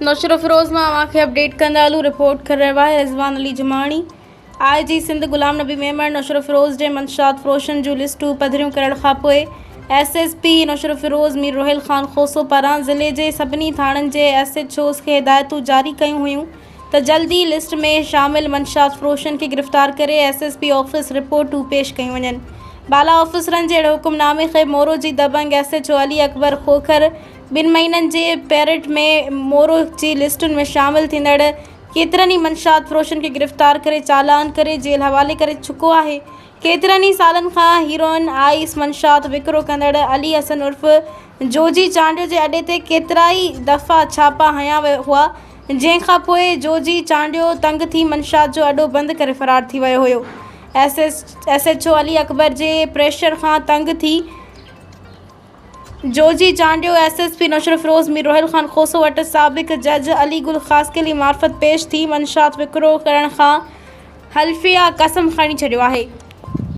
नौशरो फिरोज़ में अवां खे अपडेट कंदालू। रिपोर्ट कर रहा है रिजवान अली जमानी। IG सिंध गुलाम नबी मेमण नौशरो फिरोज़ जे मंशात फ़रोशन जूं लिस्टूं पधरियूं करण खां पोइ SSP नौशरो फिरोज़ मीर रोहिल ख़ान खोसो पारां ज़िले जे सभिनी थाणनि जे SHOs खे हिदायतूं जारी कयूं हुयूं त जल्दी लिस्ट में शामिल मंशात फ़रोशन खे गिरफ़्तार करे SSP ऑफिस रिपोर्टूं पेश कयूं वञनि। बाला ऑफिसरनि जे हुकुमनामे खे मोरो जी दबंग SHO अली अकबर खोखर 2 महीननि जे पेरेड में मोरो जी लिस्टुनि में शामिल थींदड़ केतिरनि ई मंशात फ़रोशन खे गिरफ़्तार करे चालान करे जेल हवाले करे चुको आहे। केतिरनि ई सालनि खां हीरोइन आइस मंशात विकिरो कंदड़ अली हसन उर्फ़ जोजी चांडियो जे अॾे ते केतिराई दफ़ा छापा हया हुआ, जंहिंखां पोइ जोजी चांडियो तंग थी मंशात जो अॾो बंदि करे फ़रार थी वियो हुयो। SHO अली अकबर जे प्रेशर खां तंग थी जोजी चांडियो SSP नौशरो फिरोज़ मीर रोहिल ख़ान खोसो वटि साबिक़ जज अली गुल ख़ासकेली मार्फत पेश थी मंशात विकिरो करण खां हल्फ़िया कसम खणी छॾियो आहे।